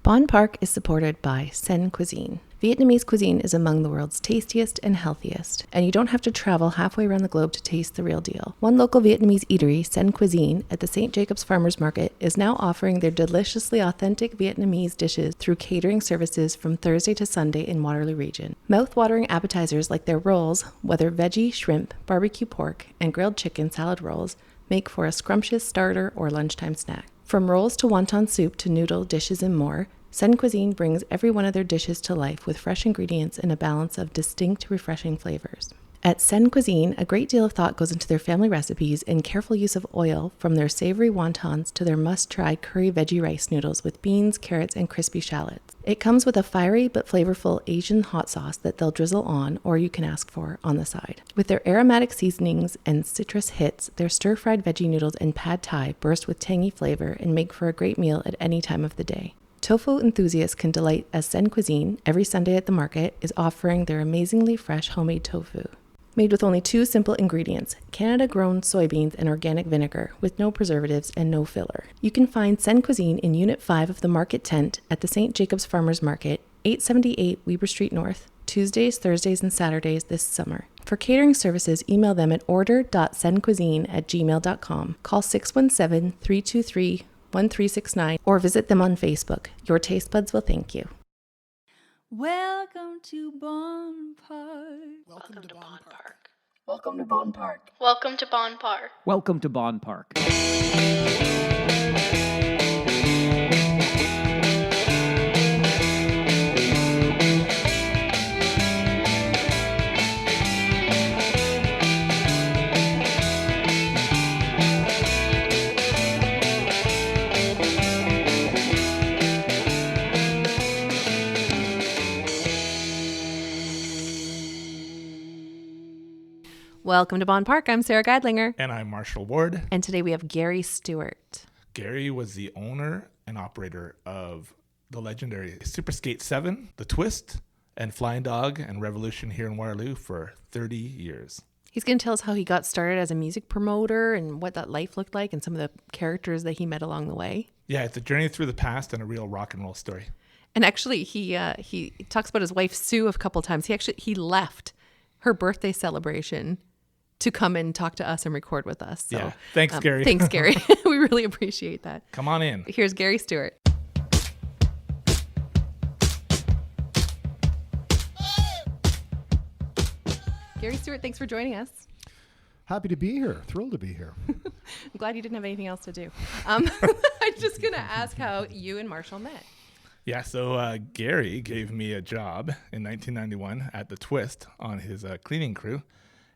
Bonn Park is supported by Sen Cuisine. Vietnamese cuisine is among the world's tastiest and healthiest, and you don't have to travel halfway around the globe to taste the real deal. One local Vietnamese eatery, Sen Cuisine, at the St. Jacobs Farmers Market is now offering their deliciously authentic Vietnamese dishes through catering services from Thursday to Sunday in Waterloo region. Mouth-watering appetizers like their rolls, whether veggie, shrimp, barbecue pork, and grilled chicken salad rolls, make for a scrumptious starter or lunchtime snack. From rolls to wonton soup to noodle dishes and more, Sen Cuisine brings every one of their dishes to life with fresh ingredients and a balance of distinct, refreshing flavors. At Sen Cuisine, a great deal of thought goes into their family recipes and careful use of oil, from their savory wontons to their must-try curry veggie rice noodles with beans, carrots, and crispy shallots. It comes with a fiery but flavorful Asian hot sauce that they'll drizzle on, or you can ask for, on the side. With their aromatic seasonings and citrus hits, their stir-fried veggie noodles and pad thai burst with tangy flavor and make for a great meal at any time of the day. Tofu enthusiasts can delight as Sen Cuisine, every Sunday at the market, is offering their amazingly fresh homemade tofu. Made with only 2 simple ingredients, Canada-grown soybeans and organic vinegar, with no preservatives and no filler. You can find Sen Cuisine in Unit 5 of the Market Tent at the St. Jacobs Farmers Market, 878 Weber Street North, Tuesdays, Thursdays, and Saturdays this summer. For catering services, email them at order.sencuisine@gmail.com. Call 617-323-1369 or visit them on Facebook. Your taste buds will thank you. Welcome to Bonn Park. Welcome to Bonn Park. Welcome to Bonn Park. Welcome to Bonn Park. Welcome to Bonn Park. Welcome to Bonn Park. I'm Sara Geidlinger. And I'm Marshall Ward. And today we have Gary Stewart. Gary was the owner and operator of the legendary Super Skate 7, The Twist, and Flying Dog and Revolution here in Waterloo for 30 years. He's going to tell us how he got started as a music promoter and what that life looked like and some of the characters that he met along the way. Yeah, it's a journey through the past and a real rock and roll story. And actually, he talks about his wife, Sue, a couple times. He left her birthday celebration to come and talk to us and record with us. So, yeah. Thanks, Gary. Thanks, Gary. We really appreciate that. Come on in. Here's Gary Stewart. Gary Stewart, thanks for joining us. Happy to be here. Thrilled to be here. I'm glad you didn't have anything else to do. I'm just going to ask how you and Marshall met. Yeah, so Gary gave me a job in 1991 at The Twist on his cleaning crew.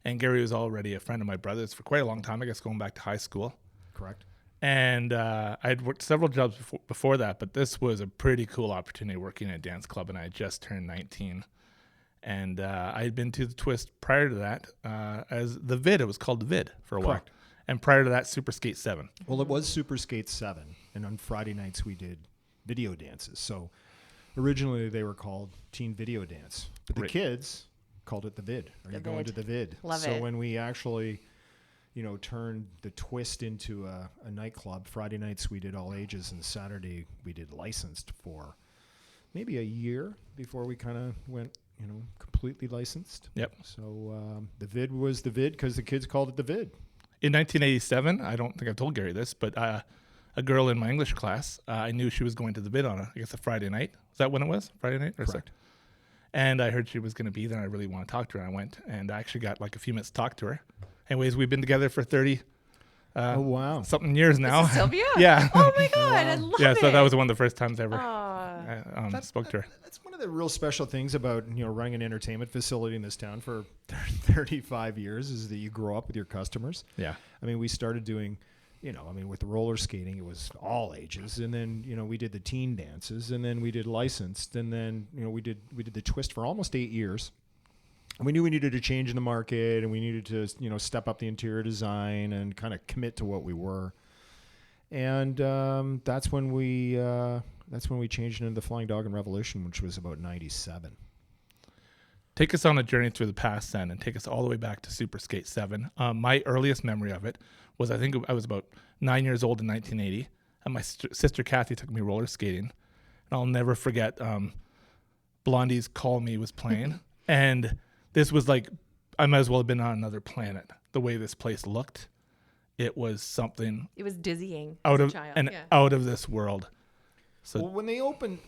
And Gary was already a friend of my brother's for quite a long time, I guess going back to high school. Correct. And I'd worked several jobs before that, but this was a pretty cool opportunity working at a dance club, and I had just turned 19. And I had been to The Twist prior to that as the Vid. It was called the Vid for a while. And prior to that, Super Skate 7. Well, it was Super Skate 7, and on Friday nights we did video dances. So originally they were called Teen Video Dance, but the kids called it the Vid. Are you going to the Vid? Love it. So when we actually, turned the Twist into a nightclub, Friday nights we did all ages, and Saturday we did licensed for maybe a year before we kind of went, completely licensed. Yep. So the Vid was the Vid because the kids called it the Vid. In 1987, I don't think I've told Gary this, but a girl in my English class, I knew she was going to the Vid on a Friday night. Is that when it was? Friday night? Correct. And I heard she was going to be there, and I really want to talk to her. I went, and I actually got like a few minutes to talk to her. Anyways, we've been together for 30 oh, wow. something years now. This is Sylvia? Yeah. Oh, my God. I love it. Yeah, so that was one of the first times I ever spoke to her. That's one of the real special things about running an entertainment facility in this town for 35 years is that you grow up with your customers. Yeah. I mean, we started doing, with the roller skating, it was all ages, and then we did the teen dances, and then we did licensed, and then we did the Twist for almost 8 years. And we knew we needed to change in the market, and we needed to step up the interior design and kind of commit to what we were. And that's when we changed into the Flying Dog and Revolution, which was about 97. Take us on a journey through the past then, and take us all the way back to Super Skate 7. My earliest memory of it was I think I was about 9 years old in 1980, and my sister Kathy took me roller skating. I'll never forget Blondie's Call Me was playing. And this was like, I might as well have been on another planet. The way this place looked, it was something It was dizzying out as of a child. out of this world. So Well, when they opened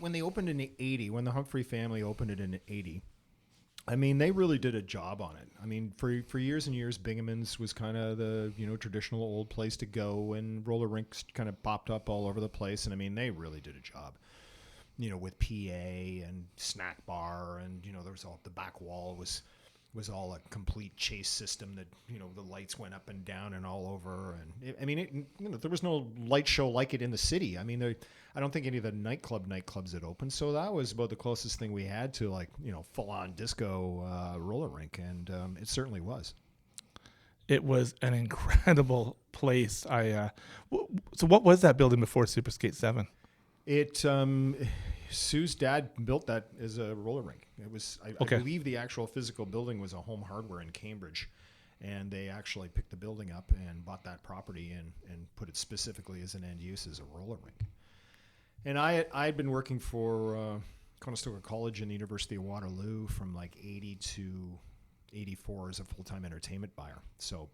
in the 80, when the Humphrey family opened it in 80, I mean, they really did a job on it. I mean, for years and years, Bingaman's was kind of the, traditional old place to go, and roller rinks kind of popped up all over the place. And I mean, they really did a job, with PA and snack bar, and, there was all, the back wall was all a complete chase system that, the lights went up and down and all over. And there was no light show like it in the city. I mean, I don't think any of the nightclubs had opened. So that was about the closest thing we had to, like, full on disco roller rink. And it certainly was. it was an incredible place. So what was that building before Super Skate 7? Sue's dad built that as a roller rink. It was, I believe the actual physical building was a Home Hardware in Cambridge, and they actually picked the building up and bought that property and put it specifically as an end use as a roller rink. And I had been working for Conestoga College and the University of Waterloo from like 80 to 84 as a full-time entertainment buyer. So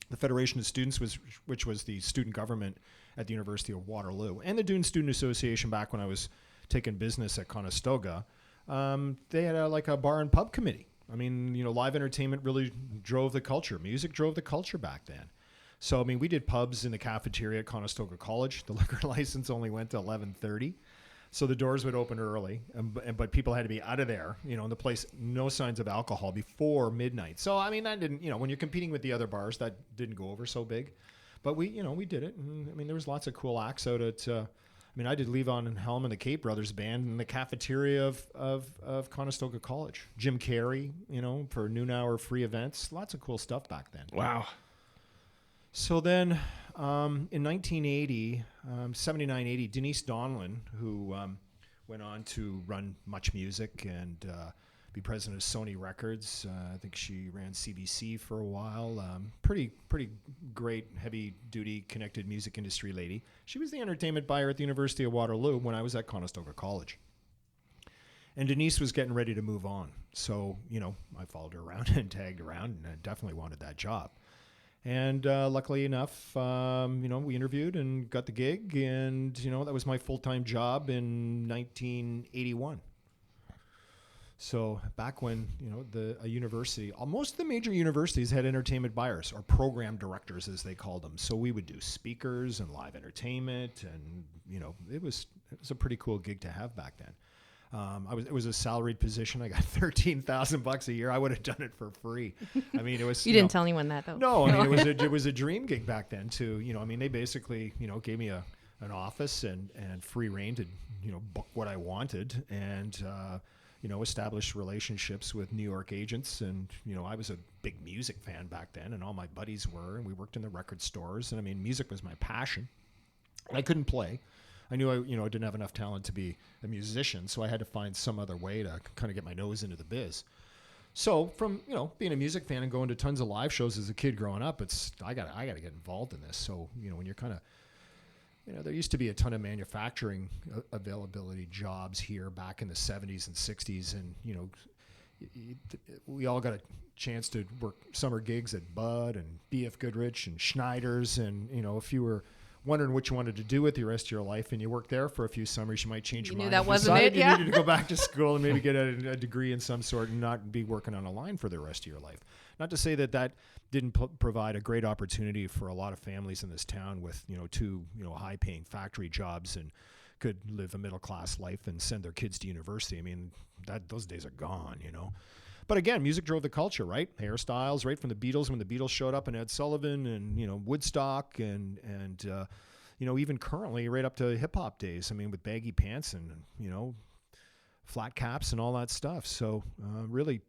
the Federation of Students, which was the student government at the University of Waterloo, and the Dune Student Association back when I was taking business at Conestoga, they had a bar and pub committee. I mean, live entertainment really drove the culture. Music drove the culture back then. So, I mean, we did pubs in the cafeteria at Conestoga College. The liquor license only went to 11:30. So the doors would open early, but people had to be out of there, in the place, no signs of alcohol before midnight. So, I mean, that didn't, when you're competing with the other bars, that didn't go over so big. But we did it. And, I mean, there was lots of cool acts out at, I did Levon and Helm and the Cape Brothers Band in the cafeteria of Conestoga College. Jim Carrey, for noon hour free events. Lots of cool stuff back then. Wow. So then in 1980, 79, 80, Denise Donlin, who went on to run Much Music and be president of Sony Records. I think she ran CBC for a while. Pretty great, heavy-duty, connected music industry lady. She was the entertainment buyer at the University of Waterloo when I was at Conestoga College. And Denise was getting ready to move on. So, I followed her around and tagged around, and I definitely wanted that job. And luckily enough, we interviewed and got the gig, and, that was my full-time job in 1981. So back when, a university, most of the major universities had entertainment buyers, or program directors as they called them. So we would do speakers and live entertainment, and, it was a pretty cool gig to have back then. It was a salaried position. I got $13,000 a year. I would have done it for free. I mean, it was. You didn't tell anyone that, though. No, I mean, it was a dream gig back then too. They basically, gave me an office and free reign to, book what I wanted, and establish relationships with New York agents. And, I was a big music fan back then, and all my buddies were, and we worked in the record stores. And I mean, music was my passion. I couldn't play. I knew I didn't have enough talent to be a musician, so I had to find some other way to kind of get my nose into the biz. So from, being a music fan and going to tons of live shows as a kid growing up, I got to get involved in this. So, when you're kind of, there used to be a ton of manufacturing availability jobs here back in the 70s and 60s, and, we all got a chance to work summer gigs at Bud and BF Goodrich and Schneider's, and, if you were wondering what you wanted to do with the rest of your life, and you worked there for a few summers, you might change your mind. That wasn't it, yeah. You needed to go back to school and maybe get a degree in some sort and not be working on a line for the rest of your life. Not to say that didn't provide a great opportunity for a lot of families in this town with, two, high-paying factory jobs, and could live a middle-class life and send their kids to university. I mean, those days are gone, But again, music drove the culture, right? Hairstyles, right from the Beatles, when the Beatles showed up, and Ed Sullivan, and Woodstock, and even currently right up to hip hop days. I mean, with baggy pants and flat caps and all that stuff. So really,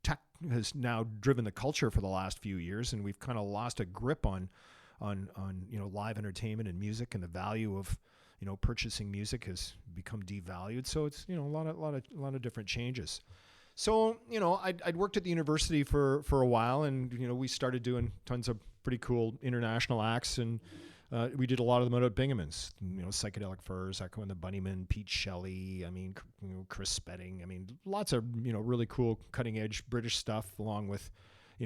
tech has now driven the culture for the last few years, and we've kind of lost a grip on live entertainment and music, and the value of purchasing music has become devalued. So it's a lot of different changes. So, I'd worked at the university for a while, and, we started doing tons of pretty cool international acts, and We did a lot of them out at Bingham's, Psychedelic Furs, Echo and the Bunnymen, Pete Shelley, Chris Spedding. Lots of, really cool cutting edge British stuff, along with,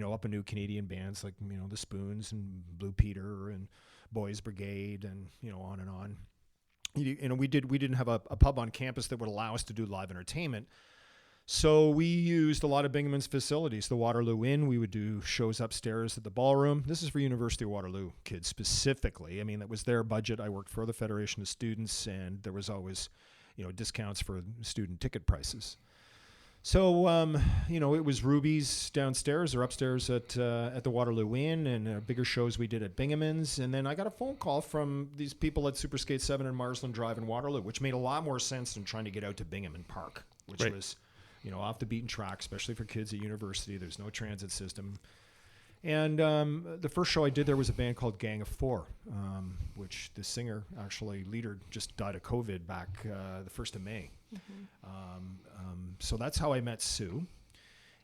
up and new Canadian bands like, the Spoons and Blue Peter and Boys Brigade and, on and on. We didn't have a pub on campus that would allow us to do live entertainment. So we used a lot of Bingham's facilities. The Waterloo Inn, we would do shows upstairs at the ballroom. This is for University of Waterloo kids specifically. That was their budget. I worked for the Federation of Students, and there was always, discounts for student ticket prices. So, it was Ruby's downstairs or upstairs at the Waterloo Inn, and bigger shows we did at Bingham's. And then I got a phone call from these people at Super Skate 7 and Marsland Drive in Waterloo, which made a lot more sense than trying to get out to Bingham Park, which was... off the beaten track, especially for kids at university. There's no transit system. And the first show I did there was a band called Gang of Four, which the singer, actually leader, just died of COVID back the 1st of May. So that's how I met Sue.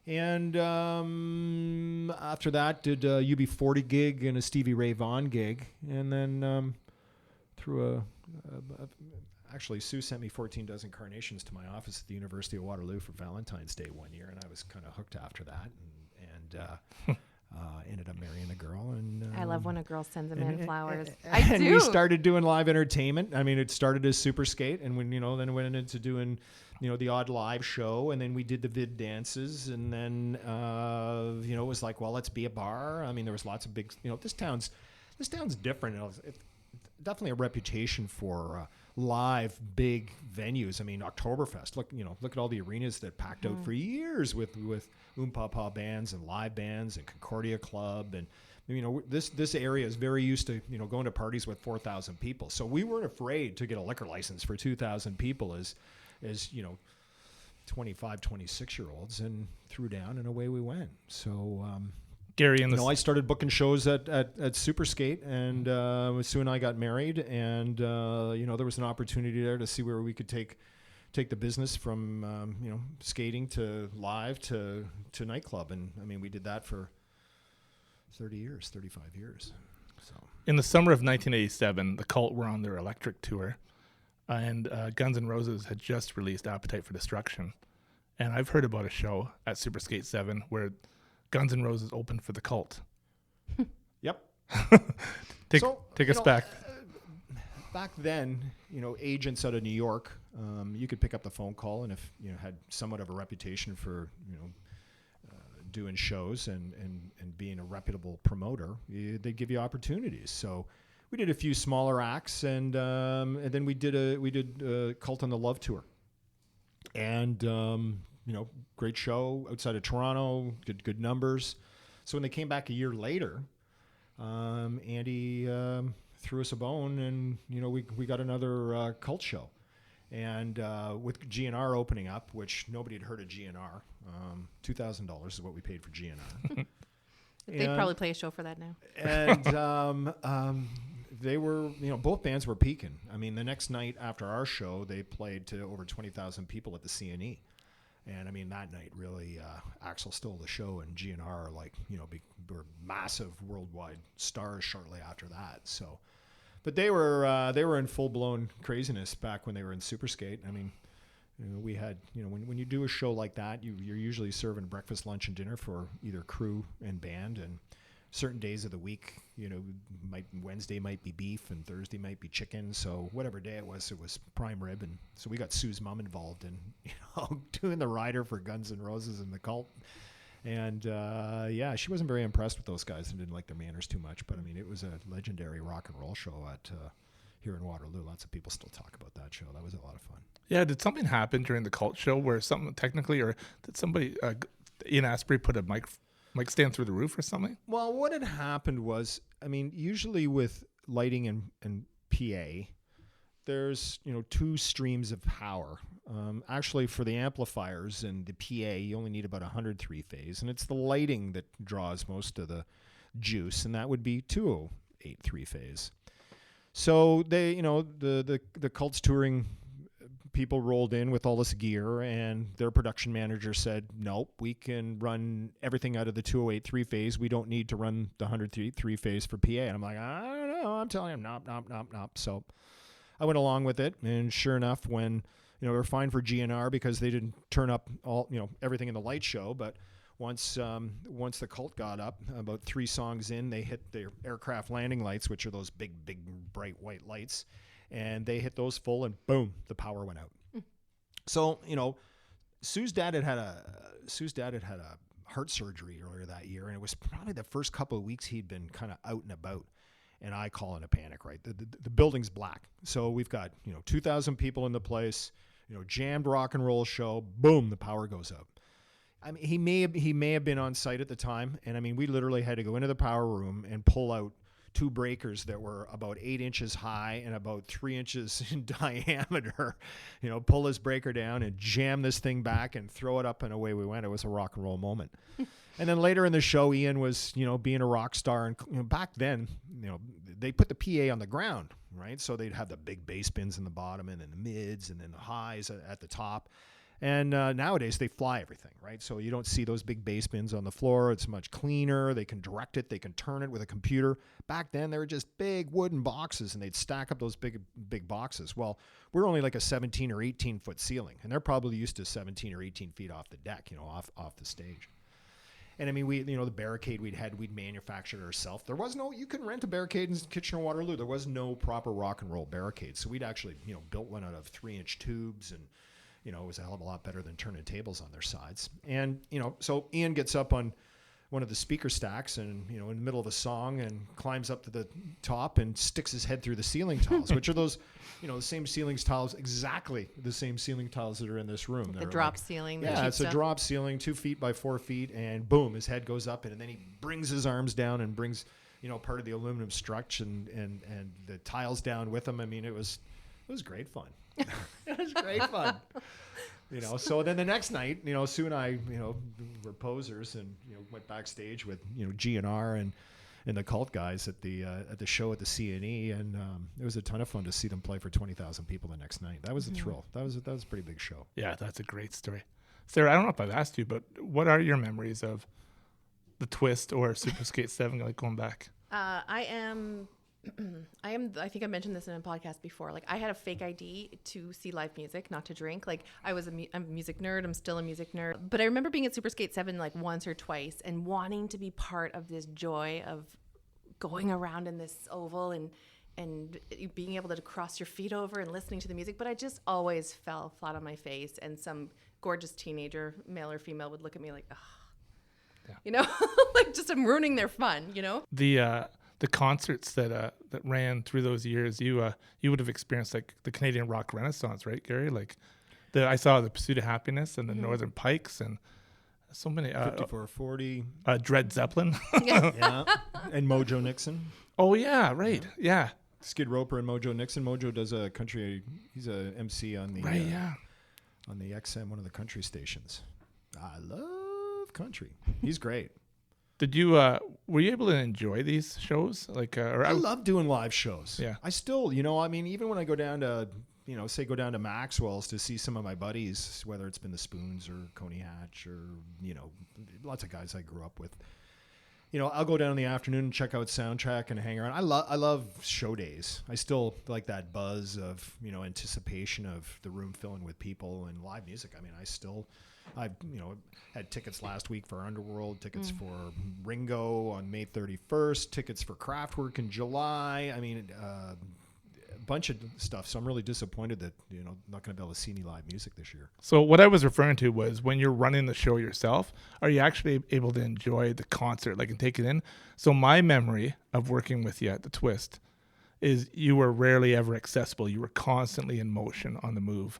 And after that, did a UB40 gig and a Stevie Ray Vaughan gig. And then through actually, Sue sent me 14 dozen carnations to my office at the University of Waterloo for Valentine's Day one year, and I was kind of hooked after that, and ended up marrying the girl. And I love when a girl sends a man flowers. And we started doing live entertainment. It started as Super Skate, and when then went into doing the odd live show, and then we did the vid dances, and then it was like, well, let's be a bar. There was lots of big. This town's different. It's definitely a reputation for live big venues. Oktoberfest. Look at all the arenas that packed out for years with Papa bands and live bands and Concordia Club, and this area is very used to going to parties with 4,000 people. So we weren't afraid to get a liquor license for 2,000 people as 25, 26-year-olds, and threw down, and away we went. So. Gary I started booking shows at Super Skate, and Sue and I got married, and there was an opportunity there to see where we could take the business from skating to live to nightclub, and we did that for 35 years. So in the summer of 1987, the Cult were on their Electric tour, and Guns N' Roses had just released Appetite for Destruction, and I've heard about a show at Super Skate 7 where Guns N' Roses opened for the Cult. Yep. Take us back. Back then, agents out of New York, you could pick up the phone call, and if had somewhat of a reputation for doing shows and being a reputable promoter, they'd give you opportunities. So we did a few smaller acts, and then we did Cult on the Love tour, and. Great show outside of Toronto, good numbers. So when they came back a year later, Andy threw us a bone, and we got another Cult show, and with GNR opening up, which nobody had heard of GNR. $2,000 is what we paid for GNR. They'd probably play a show for that now. And they were, both bands were peaking. The next night after our show, they played to over 20,000 people at the CNE. And that night really, Axl stole the show, and GNR were massive worldwide stars shortly after that. So, but they were in full blown craziness back when they were in Super Skate. We had when you do a show like that, you're usually serving breakfast, lunch, and dinner for either crew and band, and certain days of the week, Wednesday might be beef and Thursday might be chicken. So whatever day it was prime rib. And so we got Sue's mom involved in, doing the rider for Guns N' Roses and the Cult. And she wasn't very impressed with those guys and didn't like their manners too much. But it was a legendary rock and roll show at here in Waterloo. Lots of people still talk about that show. That was a lot of fun. Yeah, did something happen during the Cult show where something technically, or did somebody, Ian Asprey, put a mic stand through the roof or something? Well, what had happened was, usually with lighting and PA, there's, two streams of power. Actually, for the amplifiers and the PA, you only need about 100 three-phase, and it's the lighting that draws most of the juice, and that would be 208 three-phase. So they, the Cult's touring people rolled in with all this gear, and their production manager said, nope, we can run everything out of the 208 three-phase. We don't need to run the 100 three-phase for PA. And I'm like, I don't no, I'm telling him, nope. So I went along with it, and sure enough, when we were fine for GNR because they didn't turn up all everything in the light show, but once the cult got up, about 3 songs in, they hit their aircraft landing lights, which are those big bright white lights, and they hit those full, and boom, the power went out. So Sue's dad had had a heart surgery earlier that year, and it was probably the first couple of weeks he'd been kind of out and about. And I call in a panic, right? The building's black. So we've got, 2,000 people in the place, jammed rock and roll show. Boom, the power goes out. I mean, he may have been on site at the time. And I mean, we literally had to go into the power room and pull out 2 breakers that were about 8 inches high and about 3 inches in diameter, pull this breaker down and jam this thing back and throw it up, and away we went. It was a rock and roll moment. And then later in the show, Ian was, being a rock star. And back then, they put the PA on the ground, right? So they'd have the big bass bins in the bottom, and then the mids, and then the highs at the top. And nowadays, they fly everything, right? So you don't see those big bass bins on the floor. It's much cleaner. They can direct it. They can turn it with a computer. Back then, they were just big wooden boxes, and they'd stack up those big boxes. Well, we're only like a 17 or 18-foot ceiling, and they're probably used to 17 or 18 feet off the deck, off the stage. And I mean, we, the barricade we'd manufactured ourselves. There was no, you couldn't rent a barricade in Kitchener-Waterloo. There was no proper rock and roll barricade. So we'd actually, built one out of 3-inch tubes, and, it was a hell of a lot better than turning tables on their sides. And, so Ian gets up on one of the speaker stacks and, in the middle of a song, and climbs up to the top and sticks his head through the ceiling tiles, which are those, the same ceiling tiles, exactly the same ceiling tiles that are in this room. The drop ceiling. Yeah, it's a drop ceiling, 2 feet by 4 feet, and boom, his head goes up, and then he brings his arms down and brings, part of the aluminum structure and the tiles down with him. I mean, it was great fun. It was great fun. So then the next night, Sue and I, were posers, and went backstage with GNR and the Cult guys at the show at the CNE, and it was a ton of fun to see them play for 20,000 people the next night. That was a thrill. That was a pretty big show. Yeah, that's a great story. Sarah, I don't know if I've asked you, but what are your memories of the Twist or Super Skate 7, like going back? I think I mentioned this in a podcast before. Like, I had a fake ID to see live music, not to drink. Like, I'm a music nerd. I'm still a music nerd. But I remember being at Super Skate 7 like once or twice and wanting to be part of this joy of going around in this oval and being able to cross your feet over and listening to the music. But I just always fell flat on my face, and some gorgeous teenager, male or female, would look at me like, ugh. Yeah. Like, just I'm ruining their fun, The concerts that ran through those years, you would have experienced like the Canadian rock renaissance, right, Gary? Like I saw the Pursuit of Happiness and the Northern Pikes and so many 5440, Dred Zeppelin. yeah, and Mojo Nixon. Oh yeah, right, yeah. Skid Roper and Mojo Nixon. Mojo does a country. He's a MC on the on the XM, one of the country stations. I love country. He's great. Did you were you able to enjoy these shows? Like, I love doing live shows. Yeah, I still, even when I go down to, go down to Maxwell's to see some of my buddies, whether it's been the Spoons or Coney Hatch or lots of guys I grew up with. I'll go down in the afternoon and check out Soundtrack and hang around. I love show days. I still like that buzz of anticipation of the room filling with people and live music. I mean, I had tickets last week for Underworld, tickets for Ringo on May 31st, tickets for Kraftwerk in July. I mean, a bunch of stuff. So I'm really disappointed that, not going to be able to see any live music this year. So what I was referring to was when you're running the show yourself, are you actually able to enjoy the concert, like, and take it in? So my memory of working with you at the Twist is you were rarely ever accessible. You were constantly in motion, on the move.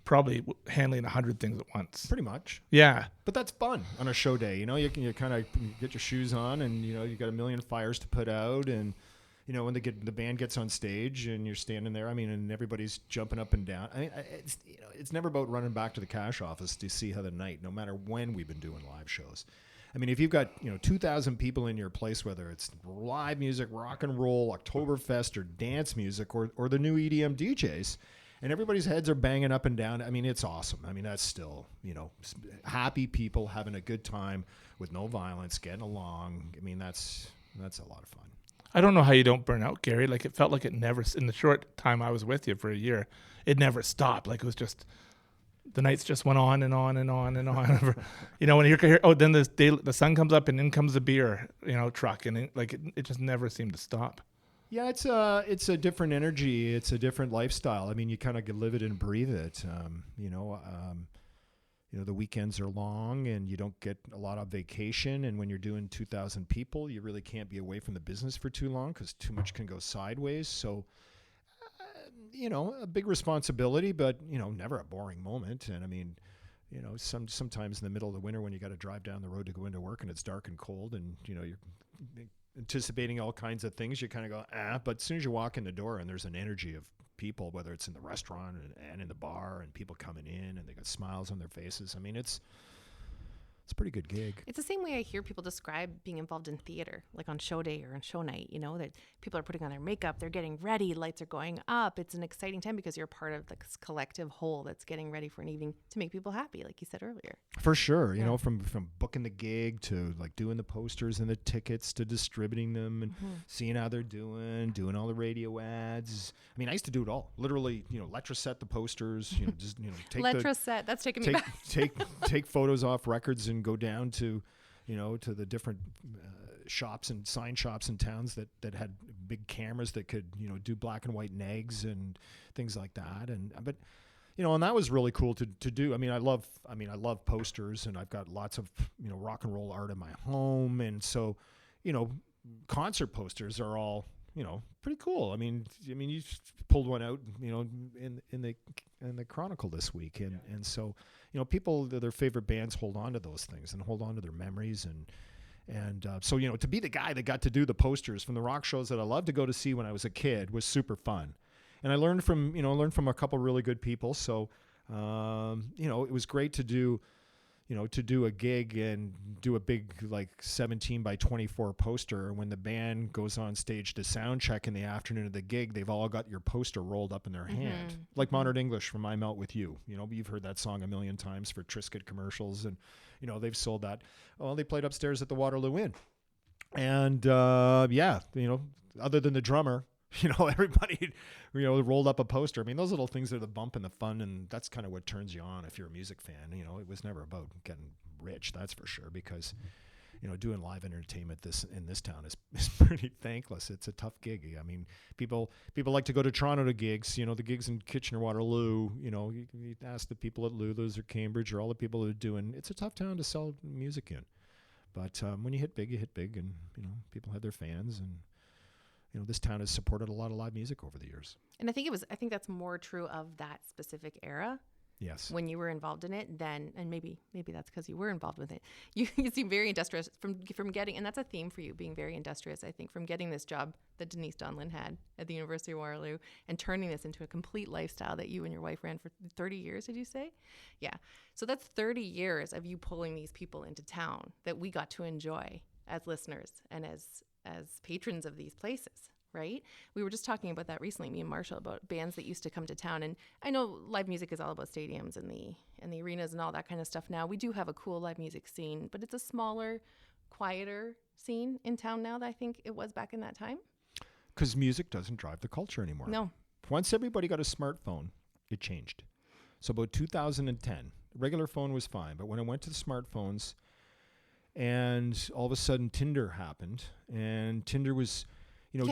Probably handling 100 things at once. Pretty much. Yeah. But that's fun on a show day. You kind of get your shoes on, and, you got a million fires to put out. And, when the band gets on stage and you're standing there, I mean, and everybody's jumping up and down. I mean, it's never about running back to the cash office to see how the night, no matter when we've been doing live shows. I mean, if you've got, 2,000 people in your place, whether it's live music, rock and roll, Oktoberfest, or dance music, or the new EDM DJs, and everybody's heads are banging up and down. I mean, it's awesome. I mean, that's still, happy people having a good time with no violence, getting along. I mean, that's a lot of fun. I don't know how you don't burn out, Gary. Like, it felt like it never, in the short time I was with you for a year, it never stopped. Like, it was just, the nights just went on and on and on and on. You know, when you hear, oh, then the sun comes up and in comes the beer, you know, truck. And it just never seemed to stop. Yeah, it's a different energy. It's a different lifestyle. I mean, you kind of live it and breathe it. The weekends are long and you don't get a lot of vacation. And when you're doing 2,000 people, you really can't be away from the business for too long because too much can go sideways. So, a big responsibility, but, never a boring moment. And I mean, sometimes in the middle of the winter when you got to drive down the road to go into work and it's dark and cold and, you're anticipating all kinds of things, you kind of go, but as soon as you walk in the door and there's an energy of people, whether it's in the restaurant and in the bar and people coming in and they got smiles on their faces. I mean, it's a pretty good gig. It's the same way I hear people describe being involved in theater, like on show day or on show night, that people are putting on their makeup, they're getting ready, lights are going up. It's an exciting time because you're part of this collective whole that's getting ready for an evening to make people happy, like you said earlier. For sure. From booking the gig to like doing the posters and the tickets to distributing them and seeing how they're doing all the radio ads. I mean, I used to do it all. Literally, Letraset the posters, take Letraset, that's taking me back. take photos off records and go down to the different shops and sign shops in towns that had big cameras that could do black and white nags and things like that. And that was really cool to do. I love posters, and I've got lots of rock and roll art in my home, and so concert posters are all pretty cool. I mean you pulled one out in the Chronicle this week, and so people, their favorite bands hold on to those things and hold on to their memories, and so to be the guy that got to do the posters from the rock shows that I loved to go to see when I was a kid was super fun. And I learned from a couple really good people. So it was great to do a gig and do a big like 17 by 24 poster. And when the band goes on stage to sound check in the afternoon of the gig, they've all got your poster rolled up in their hand, like Modern English from I'm Out With You. You've heard that song a million times for Triscuit commercials, and they've sold that. Well, they played upstairs at the Waterloo Inn, and other than the drummer, everybody, rolled up a poster. I mean, those little things are the bump and the fun, and that's kind of what turns you on if you're a music fan. It was never about getting rich, that's for sure, because, doing live entertainment in this town is pretty thankless. It's a tough gig. I mean, people like to go to Toronto to gigs. The gigs in Kitchener, Waterloo. You ask the people at Lulu's or Cambridge or all the people that are doing. It's a tough town to sell music in, but when you hit big, and people have their fans and. This town has supported a lot of live music over the years. And I think that's more true of that specific era. Yes. When you were involved in it, and maybe that's because you were involved with it. You seem very industrious from getting, and that's a theme for you, being very industrious, I think, from getting this job that Denise Donlin had at the University of Waterloo and turning this into a complete lifestyle that you and your wife ran for 30 years, did you say? Yeah. So that's 30 years of you pulling these people into town that we got to enjoy as listeners and as patrons of these places, right? We were just talking about that recently, me and Marshall, about bands that used to come to town. And I know live music is all about stadiums and the arenas and all that kind of stuff now. We do have a cool live music scene, but it's a smaller, quieter scene in town now than I think it was back in that time. Because music doesn't drive the culture anymore. No. Once everybody got a smartphone, it changed. So about 2010, regular phone was fine, but when I went to the smartphones, and all of a sudden Tinder happened, and Tinder was,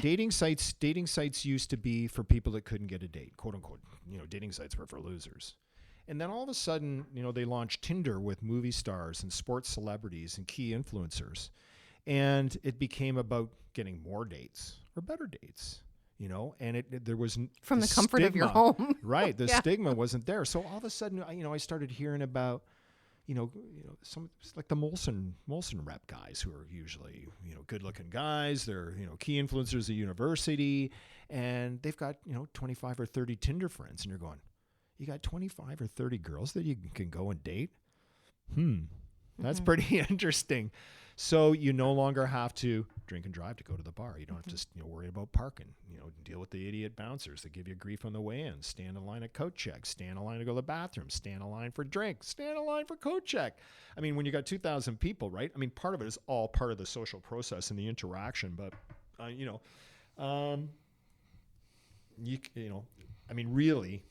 dating sites used to be for people that couldn't get a date, quote unquote. Dating sites were for losers. And then all of a sudden, they launched Tinder with movie stars and sports celebrities and key influencers. And it became about getting more dates or better dates, and there was from the comfort of your home. Right. The stigma wasn't there. So all of a sudden, I started hearing about, some like the Molson rep guys who are usually, good-looking guys. They're, key influencers at university, and they've got, 25 or 30 Tinder friends, and you're going, you got 25 or 30 girls that you can go and date? That's pretty interesting. So you no longer have to drink and drive to go to the bar. You don't have to worry about parking, deal with the idiot bouncers that give you grief on the way in, stand in line at coat check, stand in line to go to the bathroom, stand in line for drink, stand in line for coat check. I mean, when you got 2,000 people, right? I mean, part of it is all part of the social process and the interaction, but I mean, really,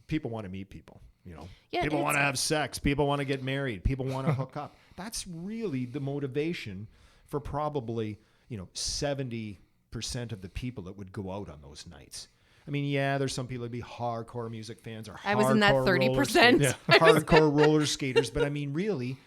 people want to meet people. Yeah, People it's- want to have sex. People want to get married. People want to hook up. That's really the motivation for probably 70% of the people that would go out on those nights. I mean, yeah, there's some people that be hardcore music fans or I was in that hardcore 30%. roller hardcore roller skaters. But I mean, really,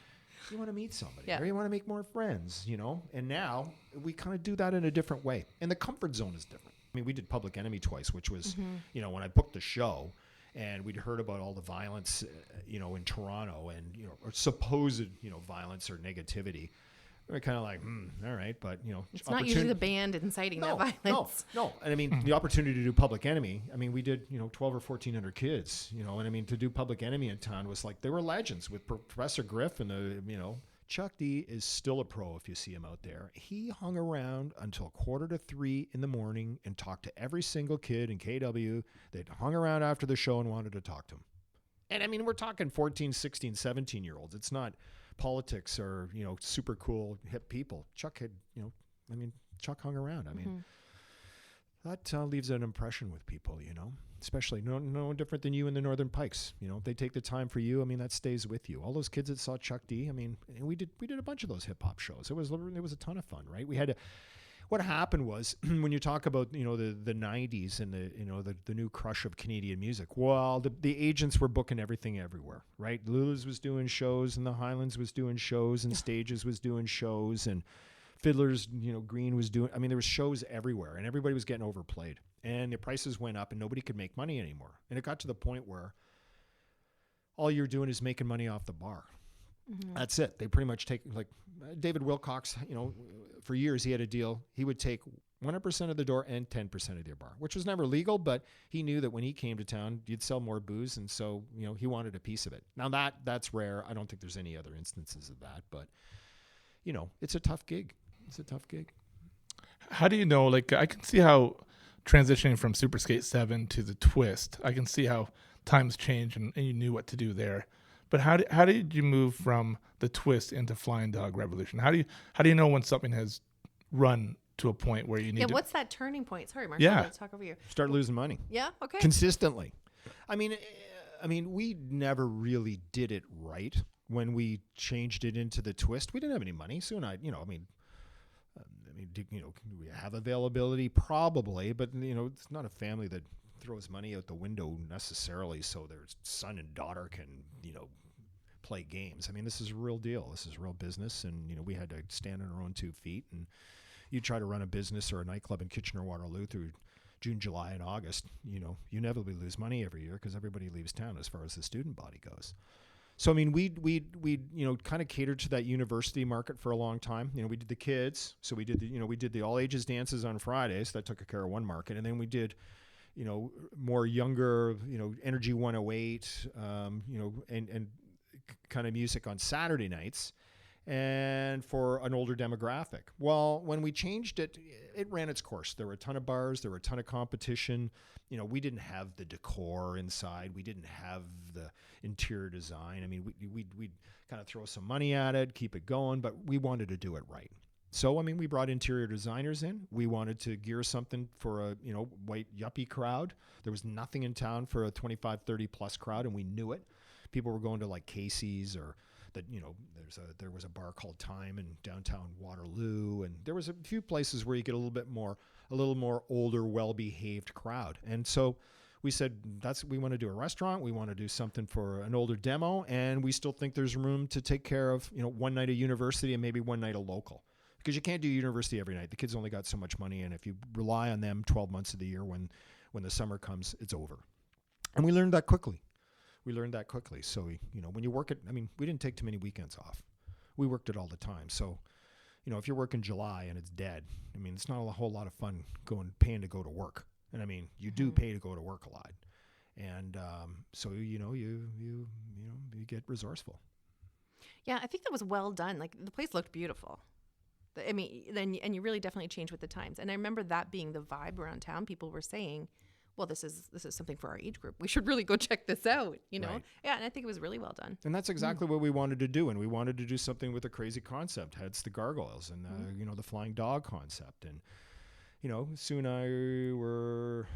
you want to meet somebody, Yeah. or you want to make more friends, And now we kind of do that in a different way, and the comfort zone is different. I mean, we did Public Enemy twice, which was, when I booked the show, and we'd heard about all the violence, in Toronto, and or supposed, violence or negativity. We're kind of like, all right, but It's not usually the band inciting that violence. No. And I mean, the opportunity to do Public Enemy. I mean, we did 12 or 1,400 kids. And I mean, to do Public Enemy in town was like they were legends with Professor Griff and the Chuck D is still a pro if you see him out there. He hung around until 2:45 in the morning and talked to every single kid in KW that hung around after the show and wanted to talk to him. And I mean, we're talking 14, 16, 17-year-olds. It's not politics or, super cool hip people. Chuck had, Chuck hung around. I mean, that leaves an impression with people, especially no different than you in the Northern Pikes. They take the time for you. I mean, that stays with you. All those kids that saw Chuck D. I mean, we did a bunch of those hip hop shows. It was a ton of fun, right? We had what happened was when you talk about the 90s and the new crush of Canadian music, well, the agents were booking everything everywhere, right? Lulu's was doing shows and the Highlands was doing shows and Stages was doing shows and Fiddler's Green was doing. I mean, there was shows everywhere and everybody was getting overplayed and the prices went up and nobody could make money anymore. And it got to the point where all you're doing is making money off the bar. That's it. They pretty much take, like David Wilcox, for years he had a deal. He would take 100% of the door and 10% of the bar, which was never legal, but he knew that when he came to town, you'd sell more booze. And so, he wanted a piece of it. Now that's rare. I don't think there's any other instances of that, but it's a tough gig. It's a tough gig. How do you know, like, I can see how transitioning from Super Skate 7 to the Twist, I can see how times change and you knew what to do there. But how did you move from the Twist into Flying Dog Revolution? How do you know when something has run to a point where you need to... what's that turning point? Sorry, Marshall, let's talk over you. Start losing money. Yeah, okay. Consistently. I mean, we never really did it right when we changed it into the Twist. We didn't have any money. Soon do we have availability? Probably, but it's not a family that throws money out the window necessarily so their son and daughter can play games. I mean, this is a real deal. This is real business, and we had to stand on our own 2 feet. And you try to run a business or a nightclub in Kitchener, Waterloo through June, July, and August. You inevitably lose money every year because everybody leaves town as far as the student body goes. So I mean, we kind of catered to that university market for a long time. We did the kids, so we did the all ages dances on Fridays. That took care of one market, and then we did more younger, Energy 108, and kind of music on Saturday nights, and for an older demographic. Well, when we changed it, it ran its course. There were a ton of bars, there were a ton of competition. We didn't have the decor inside. We didn't have the interior design. I mean, we'd kind of throw some money at it, keep it going, but we wanted to do it right. So, I mean, we brought interior designers in. We wanted to gear something for a, white yuppie crowd. There was nothing in town for a 25, 30 plus crowd, and we knew it. People were going to like Casey's or that, there was a bar called Time in downtown Waterloo. And there was a few places where you get a little more older, well-behaved crowd. And so we said, we want to do a restaurant. We want to do something for an older demo. And we still think there's room to take care of, one night of university and maybe one night of local. Because you can't do university every night. The kids only got so much money, and if you rely on them 12 months of the year, when the summer comes, it's over. And we learned that quickly. So, when you work it, I mean, we didn't take too many weekends off. We worked it all the time. So, if you're working July and it's dead, I mean, it's not a whole lot of fun paying to go to work. And I mean, you do pay to go to work a lot. And so, you get resourceful. Yeah, I think that was well done. Like, the place looked beautiful. I mean, and you really definitely changed with the times. And I remember that being the vibe around town. People were saying, well, this is something for our age group. We should really go check this out, Right. Yeah, and I think it was really well done. And that's exactly what we wanted to do. And we wanted to do something with a crazy concept. Hence the gargoyles and the flying dog concept. And, soon I were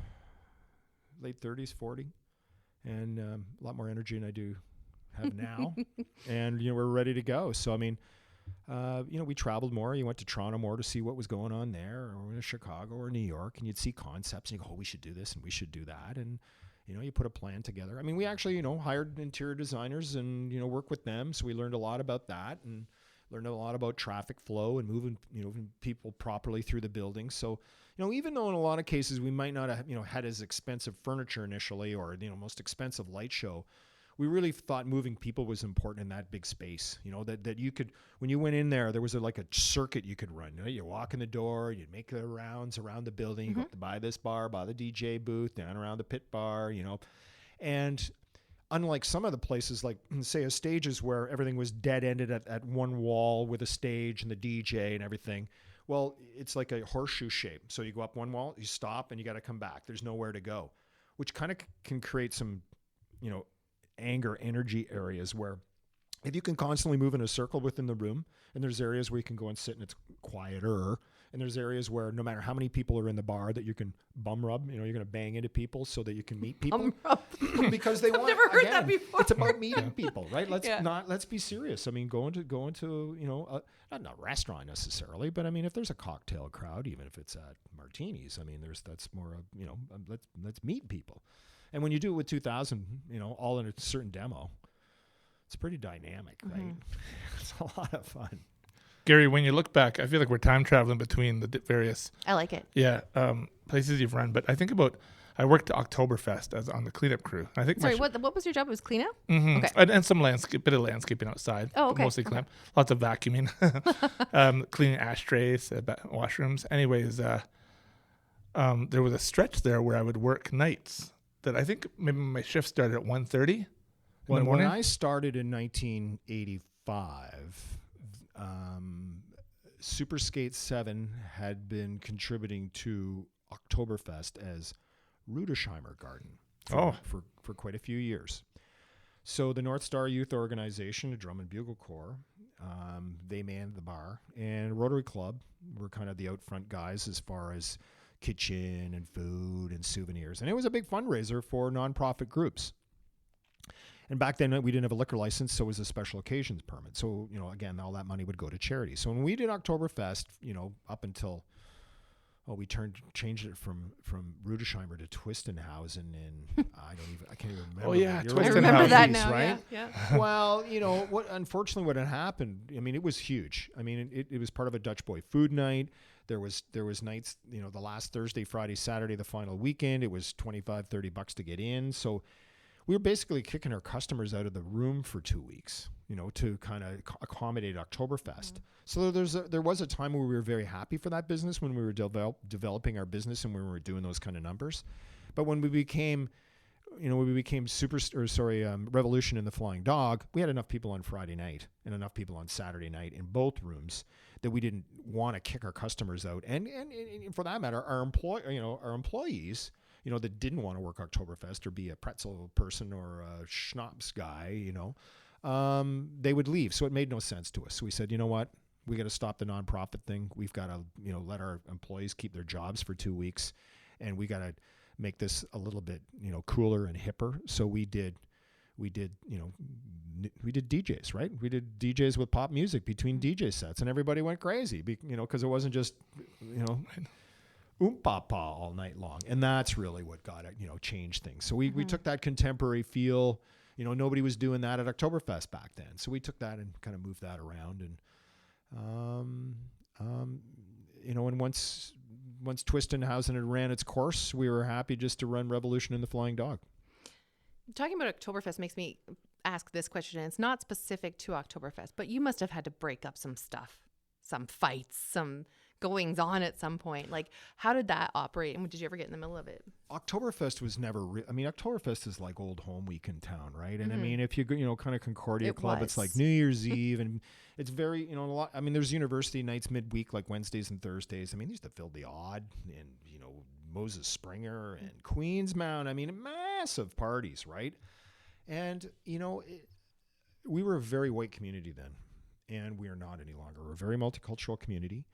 late 30s, 40, and a lot more energy than I do have now. And, we're ready to go. So, I mean, we traveled more. You went to Toronto more to see what was going on there, or in Chicago or New York, and you'd see concepts and you go, oh, we should do this and we should do that. And, you put a plan together. I mean, we actually, hired interior designers and, work with them. So we learned a lot about that and learned a lot about traffic flow and moving people properly through the building. So, even though in a lot of cases we might not have, had as expensive furniture initially or, most expensive light show, we really thought moving people was important in that big space. That you could, when you went in there was like a circuit you could run. You walk in the door, you'd make the rounds around the building, you go up to buy this bar, buy the DJ booth, down around the pit bar, and unlike some of the places, like say a stages where everything was dead ended at one wall with a stage and the DJ and everything. Well, it's like a horseshoe shape. So you go up one wall, you stop, and you got to come back. There's nowhere to go, which kind of can create some, anger energy areas where if you can constantly move in a circle within the room, and there's areas where you can go and sit and it's quieter, and there's areas where no matter how many people are in the bar that you can bum rub, you're going to bang into people so that you can meet people. Because they want, never heard that before. It's about meeting people, right? Let's be serious. I mean, going to not a restaurant necessarily, but I mean, if there's a cocktail crowd, even if it's at Martini's, I mean, that's more of, let's meet people. And when you do it with 2,000, all in a certain demo, it's pretty dynamic, right? It's a lot of fun. Gary, when you look back, I feel like we're time traveling between the various I like it. places you've run. But I think about, I worked at Oktoberfest as on the cleanup crew. I think Sorry, what was your job? It was cleanup? Mm-hmm. Okay. And some bit of landscaping outside. Oh, okay. Mostly cleanup. Lots of vacuuming, cleaning ashtrays, washrooms. Anyways, there was a stretch there where I would work nights that I think maybe my shift started at 1:30 in the morning. When I started in 1985, Super Skate 7 had been contributing to Oktoberfest as Rudesheimer Garden for quite a few years. So the North Star Youth Organization, the Drum and Bugle Corps, they manned the bar, and Rotary Club were kind of the out front guys as far as kitchen and food and souvenirs. And it was a big fundraiser for nonprofit groups. And back then we didn't have a liquor license, so it was a special occasions permit. So, again, all that money would go to charity. So when we did Oktoberfest, up until, we changed it from Rudesheimer to Twistenhausen, and I can't even remember. Oh yeah, I remember that now, right? Yeah. Well, unfortunately what had happened, I mean, it was huge. I mean, it was part of a Dutch Boy food night. There was nights, the last Thursday, Friday, Saturday, the final weekend, it was $25-$30 to get in. So we were basically kicking our customers out of the room for 2 weeks, to kind of accommodate Oktoberfest. So there was a time where we were very happy for that business when we were developing our business and when we were doing those kind of numbers. But when we became, Revolution in the Flying Dog, we had enough people on Friday night and enough people on Saturday night in both rooms that we didn't want to kick our customers out. And for that matter, our employees, that didn't want to work Oktoberfest or be a pretzel person or a schnapps guy, they would leave. So it made no sense to us. So we said, you know what? We got to stop the nonprofit thing. We've got to, let our employees keep their jobs for 2 weeks, and we got to make this a little bit, cooler and hipper. So we did DJs, right? We did DJs with pop music between DJ sets, and everybody went crazy, because it wasn't just, papa all night long. And that's really what got it, changed things. So we took that contemporary feel, nobody was doing that at Oktoberfest back then. So we took that and kind of moved that around. And, and once Twistenhausen had ran its course, we were happy just to run Revolution in the Flying Dog. Talking about Oktoberfest makes me ask this question, and it's not specific to Oktoberfest, but you must have had to break up some stuff, some fights, some goings on at some point. Like, how did that operate, and did you ever get in the middle of it? Oktoberfest was never Oktoberfest is like old home week in town, right? And I mean, if you go, kind of Concordia Club, it's like New Year's Eve, and it's very, a lot. I mean, there's university nights midweek, like Wednesdays and Thursdays. I mean, they used to fill the Odd and, Moses Springer and Queens Mount. I mean, massive parties, right? And, we were a very white community then, and we are not any longer. We're a very multicultural community.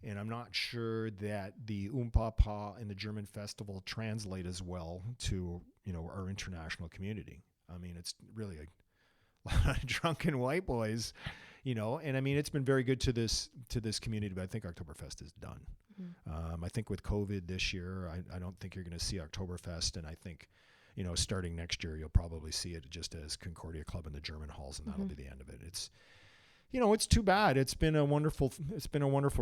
And I'm not sure that the Pah and the German festival translate as well to, our international community. I mean, it's really a lot of drunken white boys, and I mean, it's been very good to this community, but I think Oktoberfest is done. I think with COVID this year, I don't think you're going to see Oktoberfest, and I think, starting next year, you'll probably see it just as Concordia Club in the German halls, and that'll be the end of it. It's, it's too bad. It's been a wonderful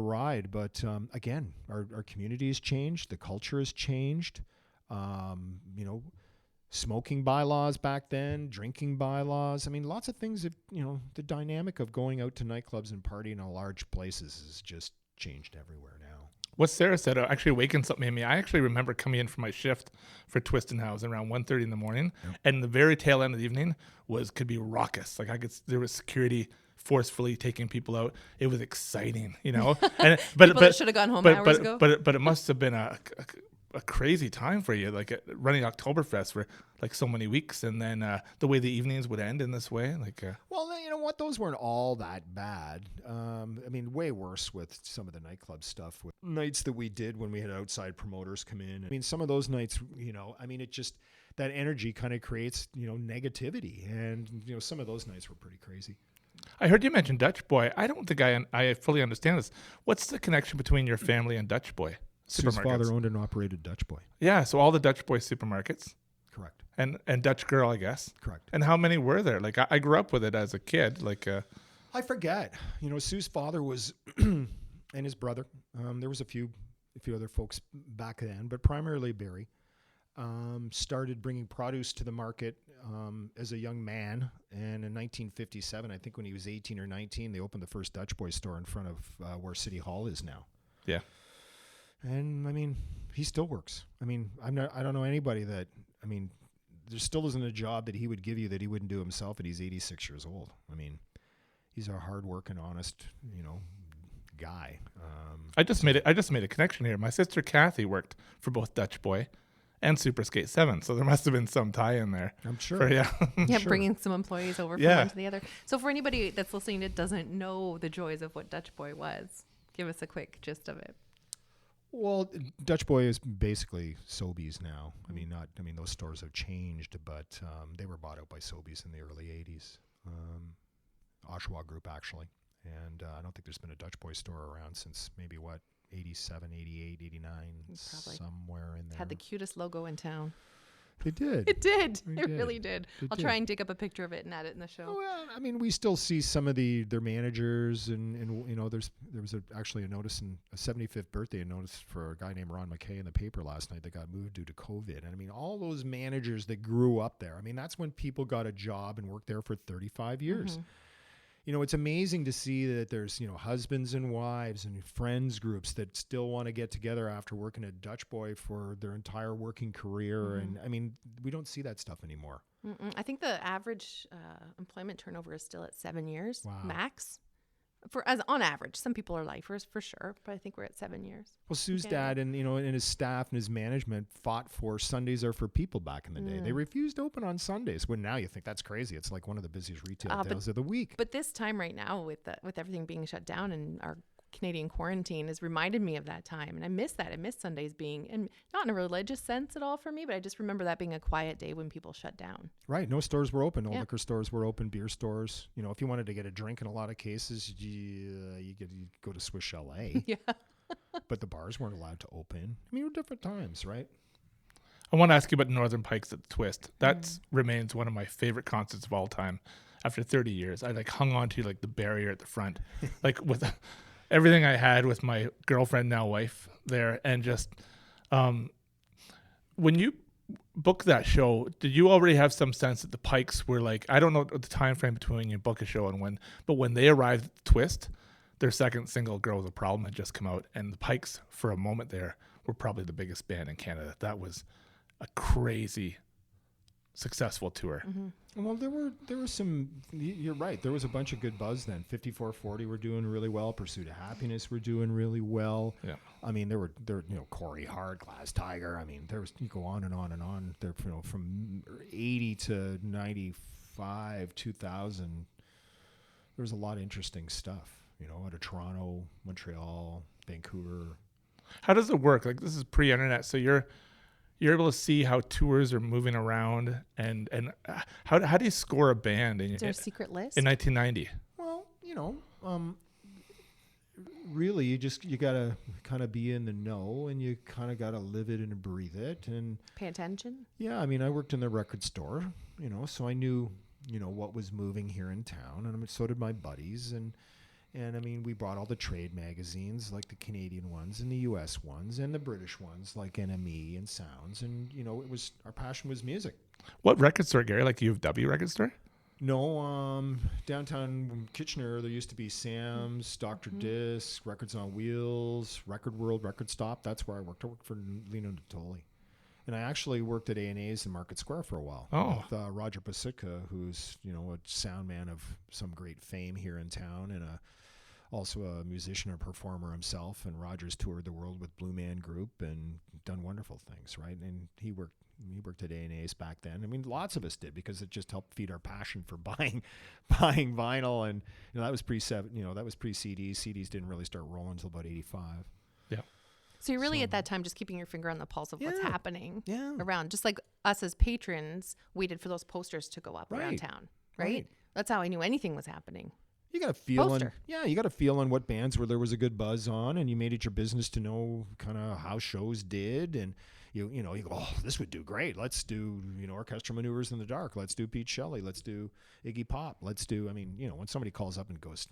ride, but again, our community has changed, the culture has changed. Smoking bylaws back then, drinking bylaws. I mean, lots of things that, the dynamic of going out to nightclubs and partying in large places has just changed everywhere now. What Sara said actually awakened something in me. I actually remember coming in for my shift for Twist and House around 1:30 in the morning, and the very tail end of the evening could be raucous. Like there was security forcefully taking people out. It was exciting, And People should have gone home hours ago. But it must have been a crazy time for you, like running Oktoberfest for like so many weeks, and then the way the evenings would end in this way, Well, you know what? Those weren't all that bad. I mean, way worse with some of the nightclub stuff, with nights that we did when we had outside promoters come in. I mean, some of those nights, it just, that energy kind of creates, negativity, and some of those nights were pretty crazy. I heard you mention Dutch Boy. I don't think I fully understand this. What's the connection between your family and Dutch Boy? Sue's father owned and operated Dutch Boy. Yeah, so all the Dutch Boy supermarkets. Correct. And Dutch Girl, I guess. Correct. And how many were there? Like I grew up with it as a kid. I forget. Sue's father was, and his brother. There was a few other folks back then, but primarily Barry. Started bringing produce to the market as a young man, and in 1957, I think when he was 18 or 19, they opened the first Dutch Boy store in front of where City Hall is now. Yeah. And I mean, he still works. I mean, I don't know anybody that, there still isn't a job that he would give you that he wouldn't do himself, and he's 86 years old. I mean, he's a hard-working, honest, guy. I just made a connection here. My sister Kathy worked for both Dutch Boy and Super Skate 7, so there must have been some tie in there. I'm sure. Yeah, bringing some employees over from one to the other. So for anybody that's listening that doesn't know the joys of what Dutch Boy was, give us a quick gist of it. Well, Dutch Boy is basically Sobeys now. Those stores have changed, but they were bought out by Sobeys in the early 80s. Oshawa Group, actually. And I don't think there's been a Dutch Boy store around since maybe, 87, 88, 89, somewhere in there. Had the cutest logo in town. It did. It did. It really did. I'll try and dig up a picture of it and add it in the show. Well, we still see some of their managers, and there was actually a notice in a 75th birthday notice for a guy named Ron McKay in the paper last night that got moved due to COVID. And all those managers that grew up there. That's when people got a job and worked there for 35 years. Mm-hmm. It's amazing to see that there's, husbands and wives and friends groups that still want to get together after working at Dutch Boy for their entire working career. Mm-hmm. And we don't see that stuff anymore. Mm-mm. I think the average employment turnover is still at 7 years max. On average, some people are lifers for sure, but I think we're at 7 years. Well, Sue's dad and his staff and his management fought for Sundays are for people back in the day. They refused to open on Sundays. When now you think that's crazy. It's like one of the busiest retail days of the week. But this time right now, with everything being shut down and our Canadian quarantine, has reminded me of that time, and I miss that. I miss Sundays being, and not in a religious sense at all for me, but I just remember that being a quiet day when people shut down. Right. No stores were open. No liquor stores were open. Beer stores. If you wanted to get a drink, in a lot of cases, you go to Swiss Chalet. Yeah. But the bars weren't allowed to open. They were different times, right? I want to ask you about Northern Pikes at the Twist. That remains one of my favorite concerts of all time. After 30 years, I hung on to the barrier at the front, with everything I had with my girlfriend, now wife, there. And just when you booked that show, did you already have some sense that the Pikes were I don't know the time frame between when you book a show and when, but when they arrived at the Twist, their second single, Girl With a Problem, had just come out, and the Pikes for a moment there were probably the biggest band in Canada. That was a crazy successful tour. Mm-hmm. Well, there were some. You're right. There was a bunch of good buzz then. 5440 were doing really well. Pursuit of Happiness were doing really well. Yeah. There were Corey Hart, Glass Tiger. There was, you go on and on and on. There, from 80 to 95, 2000. There was a lot of interesting stuff. out of Toronto, Montreal, Vancouver. How does it work? Like, this is pre-internet, so you're able to see how tours are moving around, and how do you score a band Is there a secret list? in 1990? Well, really, you gotta kind of be in the know, and you kind of gotta live it and breathe it, and Pay attention. yeah. I mean, I worked in the record store, so I knew what was moving here in town, and I mean, so did my buddies, and I mean, we brought all the trade magazines, like the Canadian ones and the U.S. ones and the British ones, like NME and Sounds, and it was, our passion was music. What record store, Gary? Like U of W record store? No, downtown Kitchener, there used to be Sam's, Dr. Disc, Records on Wheels, Record World, Record Stop. That's where I worked. I worked for Lino Natoli. And I actually worked at A&A's in Market Square for a while with Roger Pasitka, who's, a sound man of some great fame here in town, and also a musician and performer himself. And Roger's toured the world with Blue Man Group and done wonderful things, right? And he worked at A&A's back then. I mean, lots of us did, because it just helped feed our passion for buying vinyl. And that was pre-CDs. CDs didn't really start rolling until about 85. Yeah. So you're really at that time just keeping your finger on the pulse of what's happening Yeah. around. Just like us as patrons waited for those posters to go up around Right. town, right? Right. That's how I knew anything was happening. You got to feel on, Poster. you got to feel on what bands where there was a good buzz on, and you made it your business to know kind of how shows did, and you go, oh, this would do great. Let's do Orchestral Maneuvers in the Dark. Let's do Pete Shelley. Let's do Iggy Pop. Let's do. I mean, when somebody calls up and goes,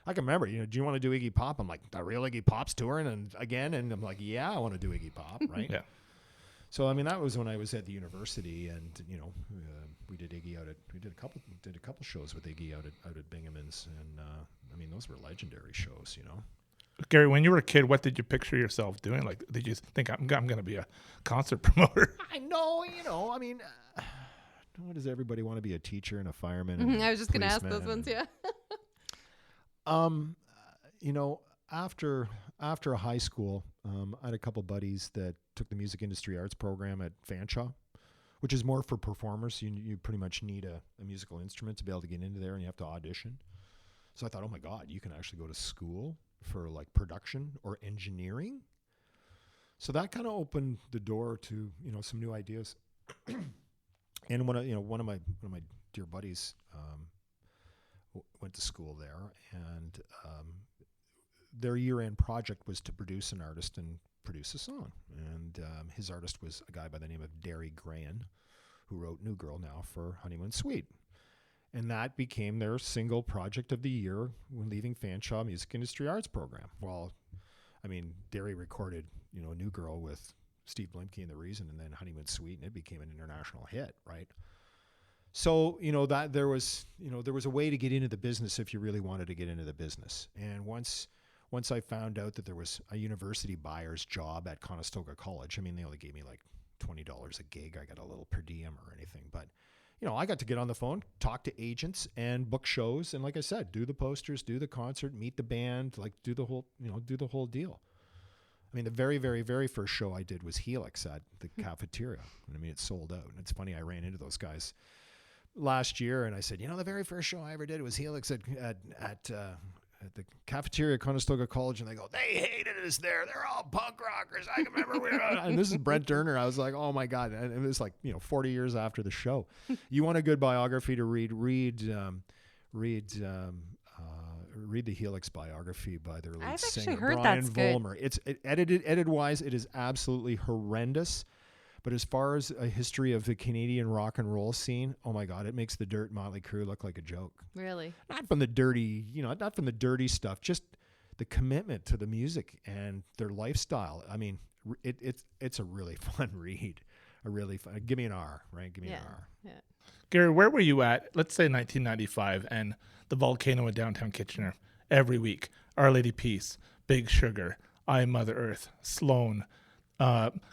I can remember, do you want to do Iggy Pop? I'm like, the real Iggy Pop's touring, and I'm like, yeah, I want to do Iggy Pop, right? Yeah. So I mean, that was when I was at the university, and we did Iggy we did a couple shows with Iggy out at Bingham's, and I mean, those were legendary shows, Gary, when you were a kid, what did you picture yourself doing? Like, did you think I'm going to be a concert promoter? I know, I mean, what does everybody want to be? A teacher and a fireman? And I was just going to ask policeman those ones, yeah. After high school, I had a couple buddies that took the music industry arts program at Fanshawe, which is more for performers. You pretty much need a musical instrument to be able to get into there, and you have to audition. So I thought, oh my God, you can actually go to school for like production or engineering. So that kind of opened the door to some new ideas. And one of my dear buddies went to school there, and their year-end project was to produce an artist and produce a song. And his artist was a guy by the name of Derry Grahan, who wrote New Girl Now for Honeymoon Suite. And that became their single project of the year when leaving Fanshawe Music Industry Arts Program. Well, I mean, Derry recorded, New Girl with Steve Blimke and The Reason, and then Honeymoon Suite, and it became an international hit, right? So, that there was a way to get into the business if you really wanted to get into the business. And once I found out that there was a university buyer's job at Conestoga College, I mean, they only gave me like $20 a gig. I got a little per diem or anything, but I got to get on the phone, talk to agents, and book shows, and like I said, do the posters, do the concert, meet the band, like do the whole deal. I mean, the very, very, very first show I did was Helix at the cafeteria. And I mean, it sold out. And it's funny, I ran into those guys last year, and I said, the very first show I ever did was Helix at the cafeteria at Conestoga College, and they go, they hated us there. They're all punk rockers. I can remember and this is Brent Turner. I was like, oh my God. And it was like, 40 years after the show. You want a good biography to read the Helix biography by their lead singer, heard Brian that's good. Vollmer. It's edited wise, it is absolutely horrendous. But as far as a history of the Canadian rock and roll scene, oh my God, it makes the Dirt Motley Crue look like a joke. Really? Not from the dirty stuff, just the commitment to the music and their lifestyle. I mean, it's a really fun read. A really fun. Give me an R, right? Give me an R. Yeah. Gary, where were you at, let's say 1995, and the Volcano in downtown Kitchener every week? Our Lady Peace, Big Sugar, I Mother Earth, Sloan,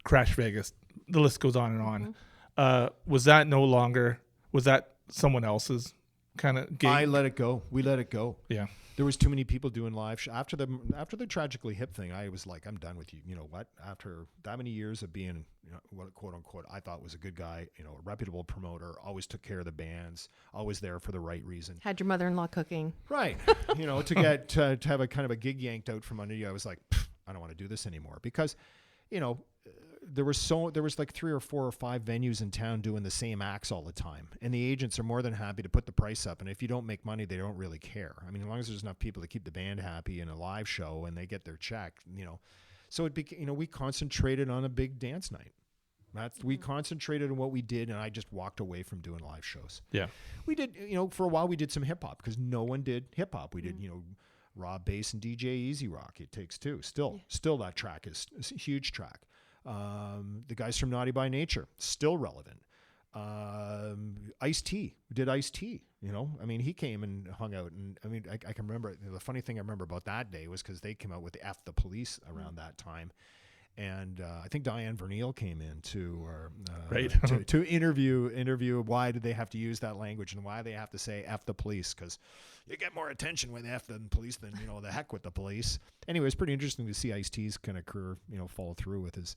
Crash Vegas. The list goes on and on. Was that someone else's kind of gig? I let it go. We let it go. Yeah. There was too many people doing live after the Tragically Hip thing. I was like, I'm done with you. You know what? After that many years of being, what quote unquote I thought was a good guy, a reputable promoter, always took care of the bands, always there for the right reason. Had your mother-in-law cooking. Right. To get to have a kind of a gig yanked out from under you, I was like, I don't want to do this anymore because, there was like 3 or 4 or 5 venues in town doing the same acts all the time. And the agents are more than happy to put the price up. And if you don't make money, they don't really care. I mean, as long as there's enough people to keep the band happy in a live show and they get their check, So we concentrated on a big dance night. We concentrated on what we did, and I just walked away from doing live shows. Yeah. We did, for a while we did some hip hop because no one did hip hop. We did, raw bass and DJ Easy Rock. It Takes Two. Still that track is a huge track. The guys from Naughty by Nature, still relevant. Ice-T, we did Ice-T, he came and hung out. And I can remember, the funny thing I remember about that day was because they came out with F the Police around that time. And I think Diane Vernile came in to interview why did they have to use that language and why they have to say F the police, because you get more attention with F than police than, the heck with the police. Anyway, it's pretty interesting to see Ice-T's kind of career, follow through with his,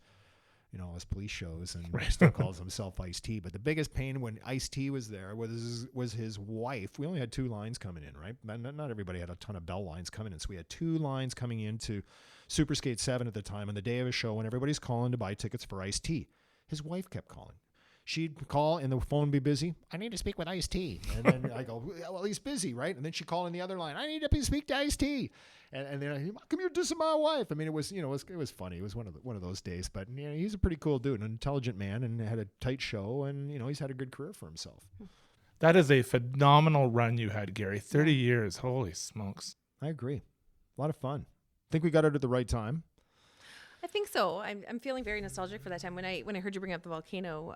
his police shows, and still calls himself Ice-T. But the biggest pain when Ice-T was there was his wife. We only had 2 lines coming in, right? Not everybody had a ton of bell lines coming in. So we had 2 lines coming into Super Skate 7 at the time on the day of a show when everybody's calling to buy tickets for Ice-T. His wife kept calling. She'd call and the phone would be busy. I need to speak with Ice-T. And then I go, well, he's busy, right? And then she'd call in the other line. I need to speak to Ice-T. And then, how come you're dissing my wife? I mean, it was funny. It was one of those days. But he's a pretty cool dude, an intelligent man, and had a tight show. And he's had a good career for himself. That is a phenomenal run you had, Gary. 30 years. Holy smokes. I agree. A lot of fun. I think we got it at the right time. I think so. I'm feeling very nostalgic for that time. When I heard you bring up the volcano,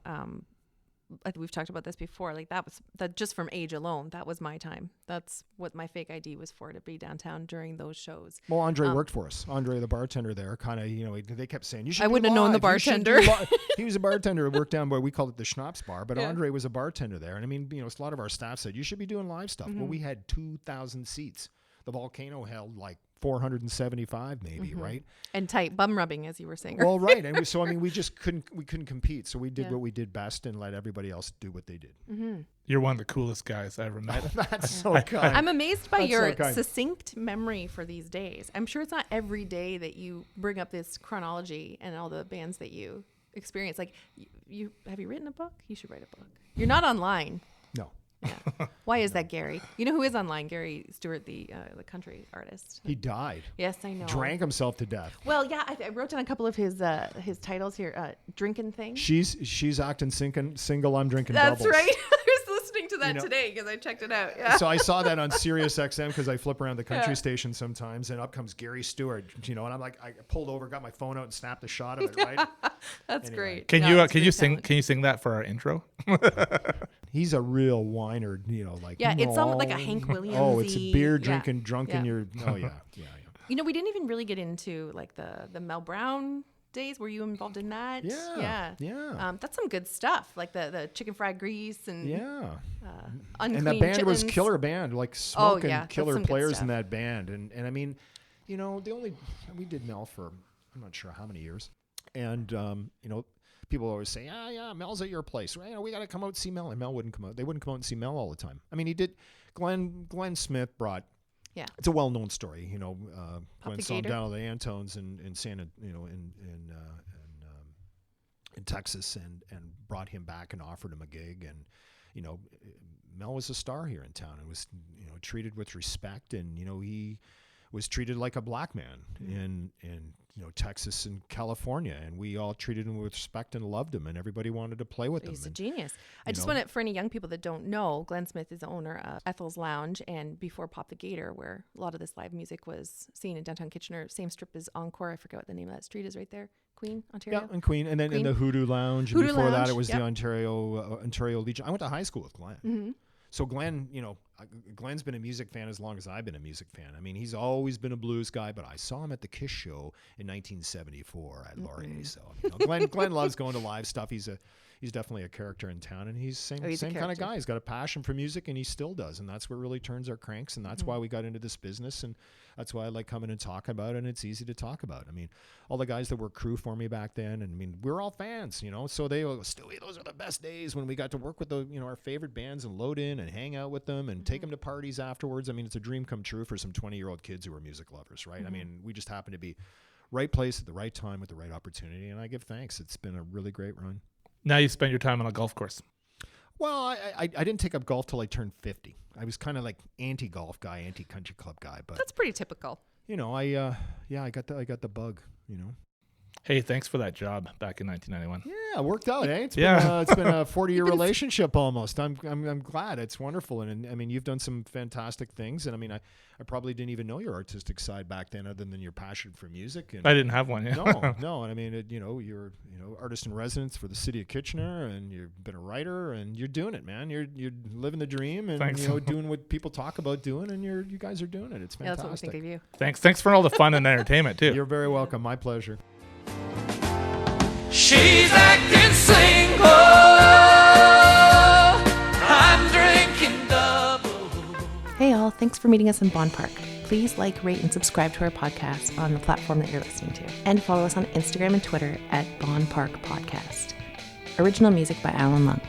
we've talked about this before. Like that just from age alone, that was my time. That's what my fake ID was for, to be downtown during those shows. Well, Andre worked for us. Andre, the bartender there, kind of, they kept saying, you should. I wouldn't have known the bartender. He was a bartender who worked down by, we called it the Schnapps Bar, but Andre was a bartender there. And a lot of our staff said, you should be doing live stuff. Well, we had 2,000 seats. The volcano held like 475 maybe, right? And tight bum rubbing, as you were saying. Well, right. And we just couldn't compete. So we did what we did best and let everybody else do what they did. You're one of the coolest guys I ever met. That's so kind. I'm amazed by your succinct memory for these days. I'm sure it's not every day that you bring up this chronology and all the bands that you experience. Like, you have you written a book? You should write a book. You're not online. No. Yeah. Why is that, Gary? You know who is online? Gary Stewart, the country artist. He died. Yes, I know. Drank himself to death. Well, yeah, I wrote down a couple of his titles here. Drinking Thing. She's acting single. I'm drinking That's doubles. right. I was listening to that today because I checked it out. Yeah. So I saw that on Sirius XM because I flip around the country station sometimes, and up comes Gary Stewart. And I'm like, I pulled over, got my phone out, and snapped a shot of it. Right. That's great. Can you sing that for our intro? He's a real whiner, like. Yeah, it's almost like a Hank Williams. Oh, it's a beer drinking drunk in your. Oh yeah. We didn't even really get into like the Mel Brown days. Were you involved in that? Yeah. That's some good stuff, like the chicken fried grease and and that band chitlins. was killer band, like smoking killer players in that that band. And we did Mel for I'm not sure how many years, and people always say, Mel's at your place. Right? We got to come out and see Mel. And Mel wouldn't come out. They wouldn't come out and see Mel all the time. I mean, he did. Glenn Smith brought. Yeah. It's a well-known story. Glenn saw him down at the Antones in Santa, in Texas, and brought him back and offered him a gig. And Mel was a star here in town and was treated with respect. And he was treated like a black man in Texas and California, and we all treated him with respect and loved him, and everybody wanted to play with him. He's a genius. I just want to, for any young people that don't know, Glenn Smith is the owner of Ethel's Lounge, and before Pop the Gator, where a lot of this live music was seen in downtown Kitchener, same strip as Encore. I forget what the name of that street is right there. Queen, Ontario. Yeah, and Queen, and then in the Hoodoo Lounge, and before that it was the Ontario Legion. I went to high school with Glenn. So Glenn, Glenn's been a music fan as long as I've been a music fan. I mean, he's always been a blues guy, but I saw him at the Kiss show in 1974 at Laurier. So Glenn loves going to live stuff. He's definitely a character in town, and he's same kind of guy. He's got a passion for music, and he still does, and that's what really turns our cranks, and that's why we got into this business, and that's why I like coming and talking about it, and it's easy to talk about. I mean, all the guys that were crew for me back then, and I mean, we were all fans, so they go, Stewie, those are the best days when we got to work with our favorite bands and load in and hang out with them and take them to parties afterwards. I mean, it's a dream come true for some 20-year-old kids who are music lovers, right? I mean, we just happen to be right place at the right time with the right opportunity, and I give thanks. It's been a really great run. Now you spend your time on a golf course. Well, I didn't take up golf till I turned 50. I was kind of like anti-golf guy, anti-country club guy, but That's pretty typical. I got the bug, Hey, thanks for that job back in 1991. Yeah, it worked out, eh? It's been a 40-year relationship almost. I'm glad. It's wonderful, and I mean, you've done some fantastic things, and I mean, I probably didn't even know your artistic side back then, other than your passion for music. And I didn't have one. Yeah. No, and I mean, you're artist in residence for the city of Kitchener, and you've been a writer, and you're doing it, man. You're living the dream, and Thanks. Doing what people talk about doing, and you guys are doing it. It's fantastic. Yeah, that's what we think of you. Thanks for all the fun and entertainment too. You're very welcome. My pleasure. She's acting single. I'm drinking double. Hey all, thanks for meeting us in Bonn Park. Please like, rate, and subscribe to our podcast on the platform that you're listening to. And follow us on Instagram and Twitter at Bonn Park Podcast. Original music by Alan Lung.